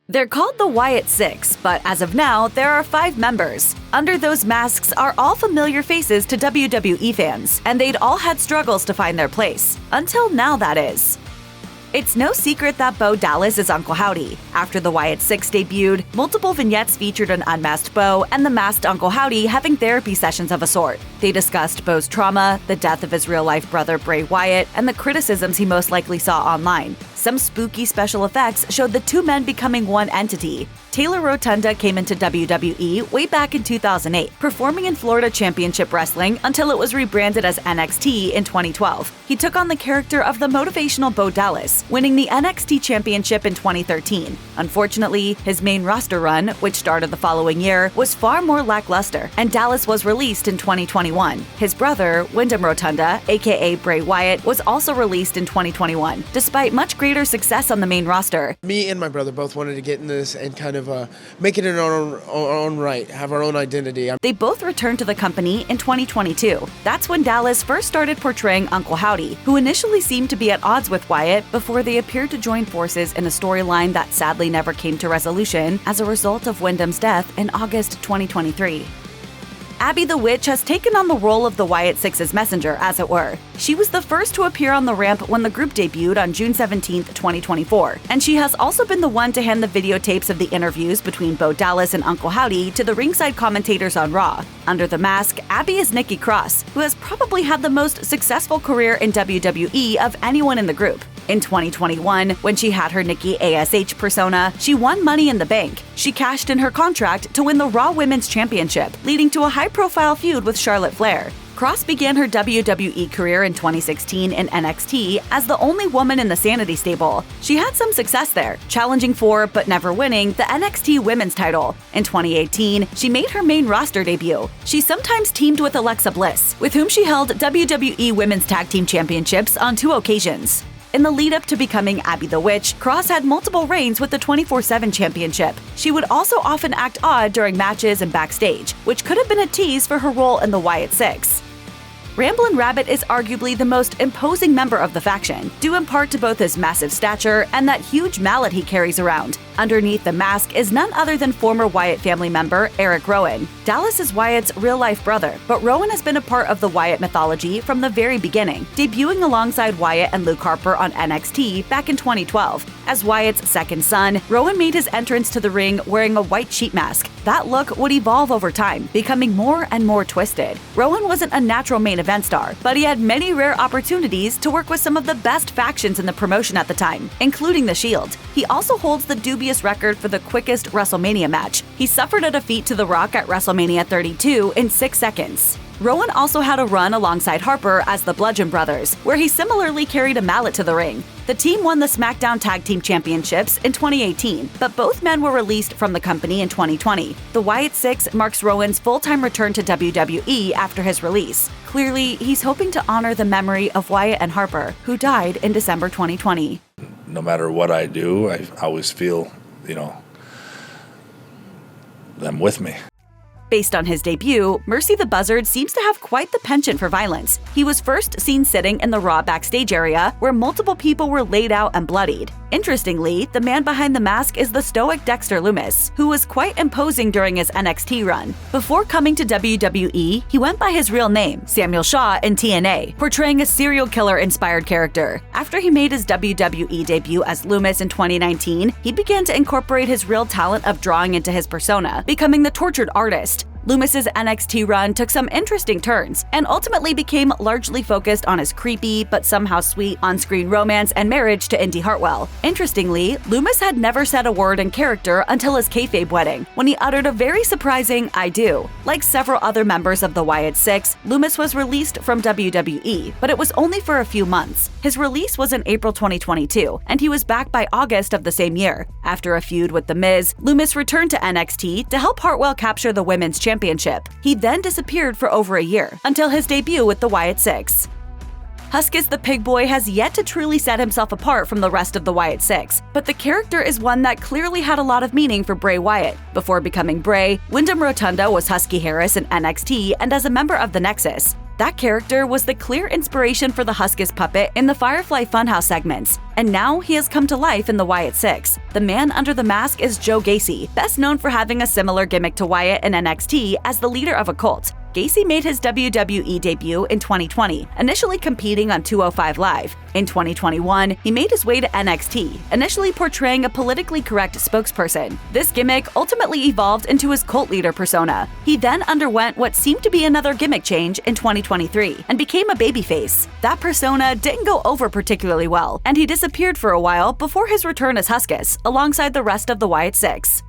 They're called the Wyatt Sicks, but as of now, there are 5 members. Under those masks are all familiar faces to WWE fans, and they'd all had struggles to find their place. Until now, that is. It's no secret that Bo Dallas is Uncle Howdy. After the Wyatt Sicks debuted, multiple vignettes featured an unmasked Bo and the masked Uncle Howdy having therapy sessions of a sort. They discussed Bo's trauma, the death of his real-life brother Bray Wyatt, and the criticisms he most likely saw online. Some spooky special effects showed the two men becoming one entity. Taylor Rotunda came into WWE way back in 2008, performing in Florida Championship Wrestling until it was rebranded as NXT in 2012. He took on the character of the motivational Bo Dallas, winning the NXT Championship in 2013. Unfortunately, his main roster run, which started the following year, was far more lackluster, and Dallas was released in 2021. His brother, Wyndham Rotunda, aka Bray Wyatt, was also released in 2021, despite much greater success on the main roster. Me and my brother both wanted to get in this and kind of make it in our own right, have our own identity. They both returned to the company in 2022. That's when Dallas first started portraying Uncle Howdy, who initially seemed to be at odds with Wyatt before they appeared to join forces in a storyline that sadly never came to resolution as a result of Wyndham's death in August 2023. Abby the Witch has taken on the role of the Wyatt Sicks' messenger, as it were. She was the first to appear on the ramp when the group debuted on June 17, 2024, and she has also been the one to hand the videotapes of the interviews between Bo Dallas and Uncle Howdy to the ringside commentators on Raw. Under the mask, Abby is Nikki Cross, who has probably had the most successful career in WWE of anyone in the group. In 2021, when she had her Nikki ASH persona, she won Money in the Bank. She cashed in her contract to win the Raw Women's Championship, leading to a high-profile feud with Charlotte Flair. Cross began her WWE career in 2016 in NXT as the only woman in the Sanity stable. She had some success there, challenging for, but never winning, the NXT Women's title. In 2018, she made her main roster debut. She sometimes teamed with Alexa Bliss, with whom she held WWE Women's Tag Team Championships on 2 occasions. In the lead-up to becoming Abby the Witch, Cross had multiple reigns with the 24/7 championship. She would also often act odd during matches and backstage, which could have been a tease for her role in the Wyatt Sicks. Ramblin Rabbit is arguably the most imposing member of the faction, due in part to both his massive stature and that huge mallet he carries around. Underneath the mask is none other than former Wyatt family member Erick Rowan. Dallas is Wyatt's real-life brother, but Rowan has been a part of the Wyatt mythology from the very beginning, debuting alongside Wyatt and Luke Harper on NXT back in 2012. As Wyatt's second son, Rowan made his entrance to the ring wearing a white sheet mask. That look would evolve over time, becoming more and more twisted. Rowan wasn't a natural main event star, but he had many rare opportunities to work with some of the best factions in the promotion at the time, including The Shield. He also holds the dubious record for the quickest WrestleMania match. He suffered a defeat to The Rock at WrestleMania 32 in 6 seconds. Rowan also had a run alongside Harper as the Bludgeon Brothers, where he similarly carried a mallet to the ring. The team won the SmackDown Tag Team Championships in 2018, but both men were released from the company in 2020. The Wyatt Sicks marks Rowan's full-time return to WWE after his release. Clearly, he's hoping to honor the memory of Wyatt and Harper, who died in December 2020. No matter what I do, I always feel, them with me. Based on his debut, Mercy the Buzzard seems to have quite the penchant for violence. He was first seen sitting in the Raw backstage area, where multiple people were laid out and bloodied. Interestingly, the man behind the mask is the stoic Dexter Lumis, who was quite imposing during his NXT run. Before coming to WWE, he went by his real name, Samuel Shaw, in TNA, portraying a serial killer-inspired character. After he made his WWE debut as Lumis in 2019, he began to incorporate his real talent of drawing into his persona, becoming the tortured artist. Lumis's NXT run took some interesting turns and ultimately became largely focused on his creepy but somehow sweet on-screen romance and marriage to Indy Hartwell. Interestingly, Lumis had never said a word in character until his kayfabe wedding, when he uttered a very surprising "I do." Like several other members of the Wyatt Sicks, Lumis was released from WWE, but it was only for a few months. His release was in April 2022, and he was back by August of the same year. After a feud with The Miz, Lumis returned to NXT to help Hartwell capture the Women's Championship. He then disappeared for over a year, until his debut with the Wyatt Sicks. Huskus the Pig Boy has yet to truly set himself apart from the rest of the Wyatt Sicks, but the character is one that clearly had a lot of meaning for Bray Wyatt. Before becoming Bray, Wyndham Rotunda was Husky Harris in NXT and as a member of the Nexus. That character was the clear inspiration for the Huskus puppet in the Firefly Funhouse segments, and now he has come to life in the Wyatt Sicks. The man under the mask is Joe Gacy, best known for having a similar gimmick to Wyatt in NXT as the leader of a cult. Gacy made his WWE debut in 2020, initially competing on 205 Live. In 2021, he made his way to NXT, initially portraying a politically correct spokesperson. This gimmick ultimately evolved into his cult leader persona. He then underwent what seemed to be another gimmick change in 2023 and became a babyface. That persona didn't go over particularly well, and he disappeared for a while before his return as Huskus, alongside the rest of the Wyatt Sicks.